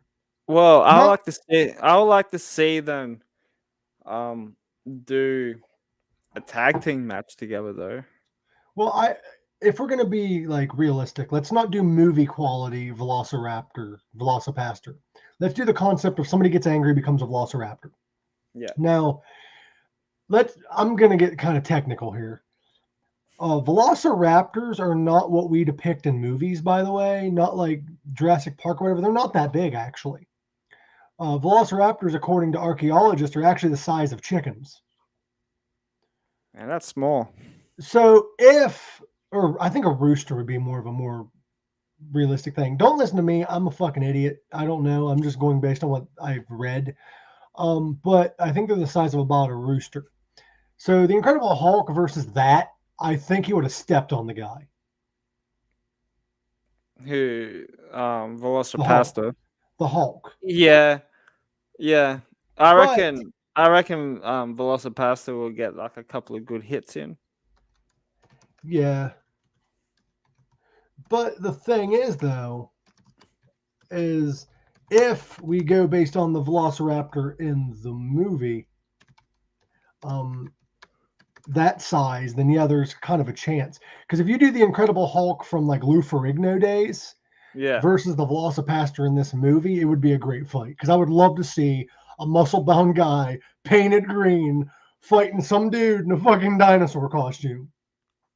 Well, I would Not like to see. I would like to see them do a tag team match together though. well, if we're gonna be like realistic, let's not do movie quality VelociPastor. Let's do the concept of somebody gets angry, becomes a Velociraptor. Yeah. Now, I'm gonna get kind of technical here. Velociraptors are not what we depict in movies, by the way. Not like Jurassic Park or whatever. They're not that big, actually. Velociraptors, according to archaeologists, are actually the size of chickens. And that's small. So or I think a rooster would be more realistic thing. Don't listen to me. I'm a fucking idiot. I don't know. I'm just going based on what I've read. But I think they're the size of about a rooster. So the Incredible Hulk versus that, I think he would have stepped on the guy. Who The Hulk. VelociPastor. The Hulk. Yeah. Yeah. I But reckon VelociPastor will get like a couple of good hits in. yeah. But the thing is, though, is if we go based on the Velociraptor in the movie, that size, then yeah, there's kind of a chance. Because if you do the Incredible Hulk from like Lou Ferrigno days Yeah. versus the VelociPastor in this movie, it would be a great fight. Because I would love to see a muscle-bound guy painted green fighting some dude in a fucking dinosaur costume.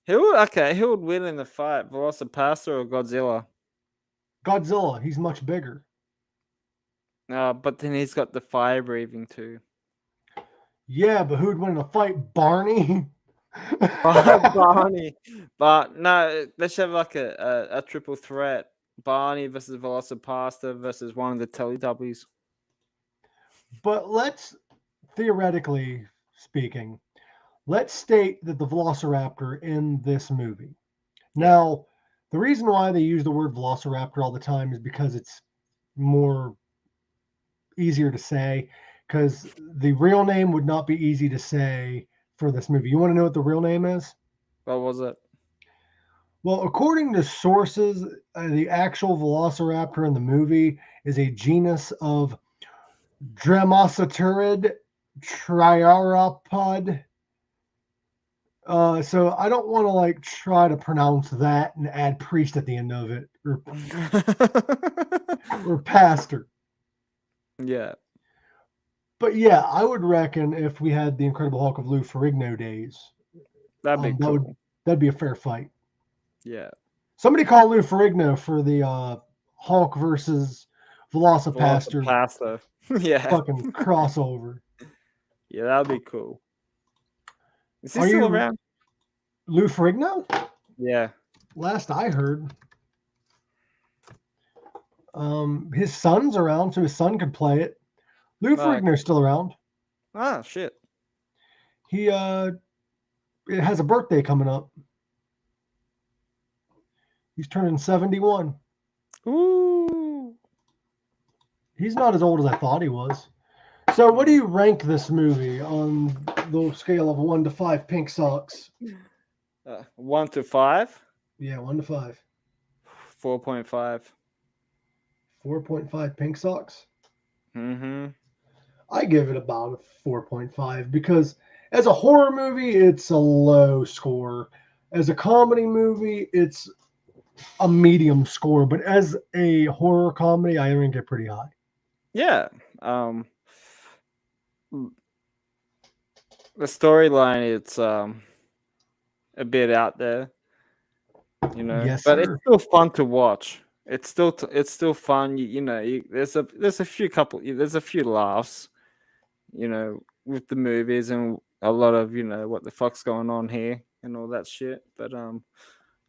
Who would win in the fight? VelociPastor or Godzilla? Godzilla, he's much bigger. But then he's got the fire breathing too. Yeah, but who'd win in a fight? Barney? Barney. But no, let's have like a triple threat. Barney versus VelociPastor versus one of the Teletubbies. But let's, theoretically speaking, let's state that the Velociraptor in this movie. Now, the reason why they use the word Velociraptor all the time is because it's more easier to say, because the real name would not be easy to say for this movie. You want to know what the real name is? What was it? Well, according to sources, the actual Velociraptor in the movie is a genus of Dramosaturid triaropod. So I don't want to like try to pronounce that and add priest at the end of it or pastor. Yeah. But yeah, I would reckon if we had the Incredible Hulk of Lou Ferrigno days, That'd be cool. that'd be a fair fight. Yeah. Somebody call Lou Ferrigno for the Hulk versus VelociPastor VelociPastor. Yeah. fucking crossover. Yeah, that'd be cool. Is he Are still you- around? Lou Ferrigno? Yeah. Last I heard. His son's around, so his son could play it. Lou Ferrigno's still around. Ah, shit. He it has a birthday coming up. He's turning 71. Ooh. He's not as old as I thought he was. So what do you rank this movie on the scale of 1 to 5 pink socks? 1 to 5? Yeah, 1 to 5. 4.5. 4.5 pink socks? Mm-hmm. I give it about a 4.5 because as a horror movie, it's a low score. As a comedy movie, it's a medium score. But as a horror comedy, I rank it pretty high. Yeah. The storyline, it's a bit out there, Yes, but sir. it's still fun to watch. It's still fun. There's a few laughs. with the movies and a lot of what the fuck's going on here and all that shit. But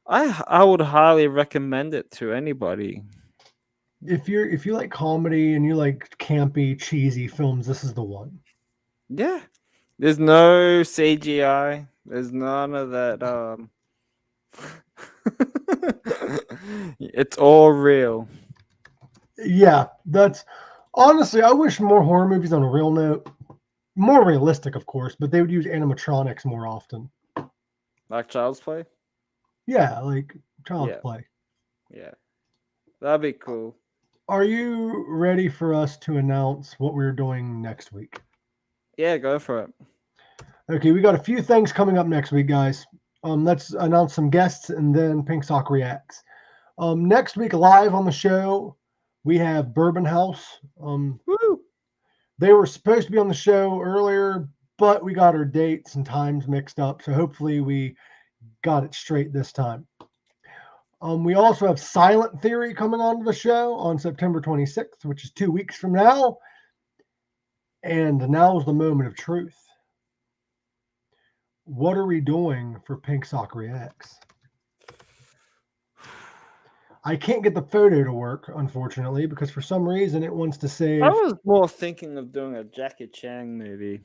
I would highly recommend it to anybody. If you like comedy and you like campy, cheesy films, this is the one. Yeah, there's no CGI. There's none of that. It's all real. Yeah, that's honestly, I wish more horror movies on a real note, more realistic, of course, but they would use animatronics more often. Like Child's Play. Yeah, like Child's Play. Yeah, that'd be cool. Are you ready for us to announce what we're doing next week? Yeah, go for it. Okay, we got a few things coming up next week, guys. Let's announce some guests and then Pink Sock Reacts. Next week, live on the show, we have Bourbon House. Woo! They were supposed to be on the show earlier, but we got our dates and times mixed up. So hopefully we got it straight this time. We also have Silent Theory coming onto the show on September 26th, which is 2 weeks from now. And now is the moment of truth. What are we doing for Pink Sock Reacts? I can't get the photo to work, unfortunately, because for some reason it wants to save. I was more thinking of doing a Jackie Chan movie.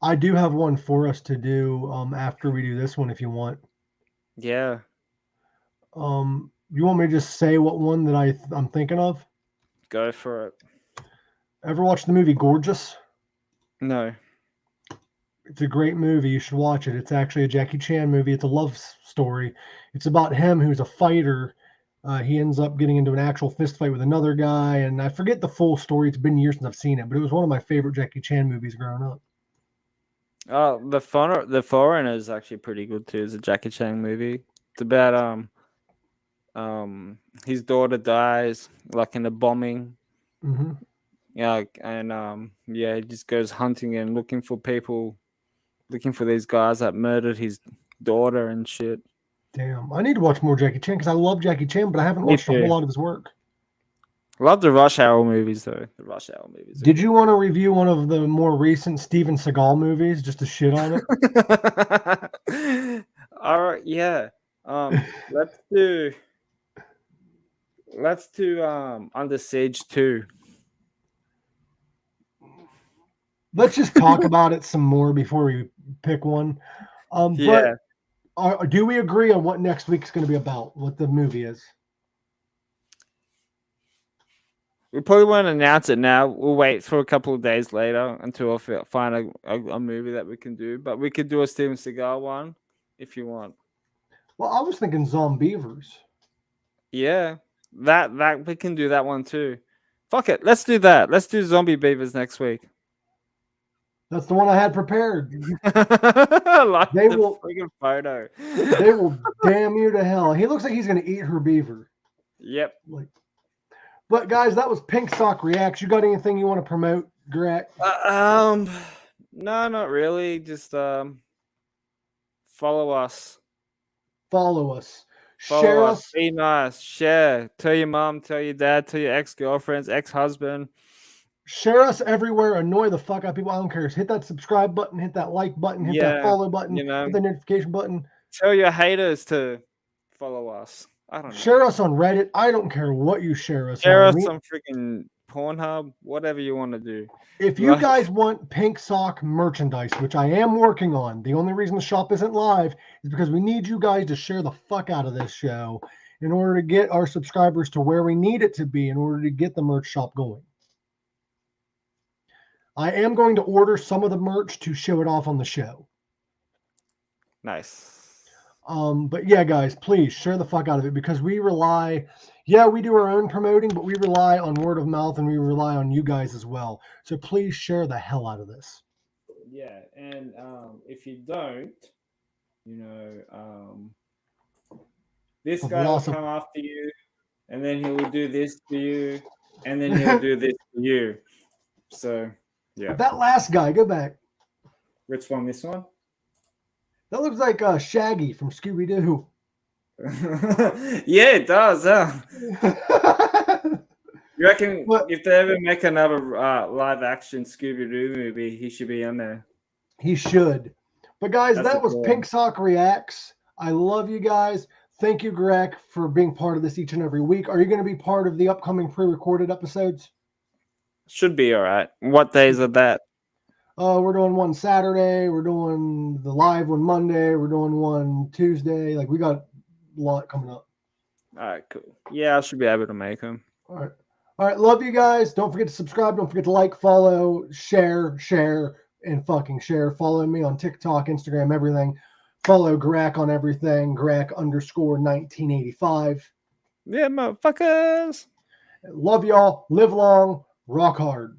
I do have one for us to do after we do this one, if you want. Yeah. You want me to just say what one that I'm thinking of? Go for it. Ever watch the movie Gorgeous? No. It's a great movie. You should watch it. It's actually a Jackie Chan movie. It's a love story. It's about him who's a fighter. He ends up getting into an actual fist fight with another guy, and I forget the full story. It's been years since I've seen it, but it was one of my favorite Jackie Chan movies growing up. Oh, The Foreigner is actually pretty good too. It's a Jackie Chan movie. It's about his daughter dies like in a bombing. Mm-hmm. Yeah, and he just goes hunting and looking for people, looking for these guys that murdered his daughter and shit. Damn, I need to watch more Jackie Chan because I love Jackie Chan, but I haven't watched a whole lot of his work. Love the Rush Hour movies though. The Rush Hour movies. Did you want to review one of the more recent Steven Seagal movies just to shit on it? All right, yeah. Let's do Under Siege 2. Let's just talk about it some more before we pick one. Yeah. But do we agree on what next week's going to be about? What the movie is? We probably won't announce it now. We'll wait for a couple of days later until I find a movie that we can do. But we could do a Steven Seagal one if you want. Well, I was thinking Zombievers. Yeah, that we can do that one too. Fuck it, let's do that. Let's do Zombie Beavers next week. That's the one I had prepared. Like they the will freaking photo. They will damn you to hell. He looks like he's going to eat her beaver. Yep. But guys, that was Pink Sock Reacts. You got anything you want to promote, Gorak? No, not really. Just follow us. Follow us. Share us. Be nice. Share. Tell your mom. Tell your dad. Tell your ex-girlfriends, ex-husband. Share us everywhere. Annoy the fuck out of people. I don't care. Hit that subscribe button. Hit that like button. Hit that follow button. Hit the notification button. Tell your haters to follow us. I don't know. Share us on Reddit. I don't care what you share us on. Share us on freaking Pornhub. Whatever you want to do. If you guys want Pink Sock merchandise, which I am working on, the only reason the shop isn't live is because we need you guys to share the fuck out of this show in order to get our subscribers to where we need it to be in order to get the merch shop going. I am going to order some of the merch to show it off on the show. Nice. But yeah, guys, please share the fuck out of it because we rely, we do our own promoting, but we rely on word of mouth and we rely on you guys as well. So please share the hell out of this. Yeah, and if you don't, this guy will come after you, and then he will do this to you, and then he'll do this to you. So, yeah. That last guy, go back. Which one? This one? That looks like Shaggy from Scooby-Doo. Yeah, it does, huh? You reckon But if they ever make another live action Scooby Doo movie, he should be in there? he should. But guys, That's that a was cool Pink Sock Reacts. I love you guys. Thank you, Gorak, for being part of this each and every week. Are you going to be part of the upcoming pre-recorded episodes? Should be all right. What days are that? We're doing one Saturday. We're doing the live one Monday. We're doing one Tuesday. Like, we got a lot coming up. All right, cool. Yeah, I should be able to make them. All right. All right. Love you guys. Don't forget to subscribe. Don't forget to like, follow, share, and fucking share. Follow me on TikTok, Instagram, everything. Follow Gorak on everything. Gorak_1985. Yeah, motherfuckers. Love y'all. Live long. Rock hard.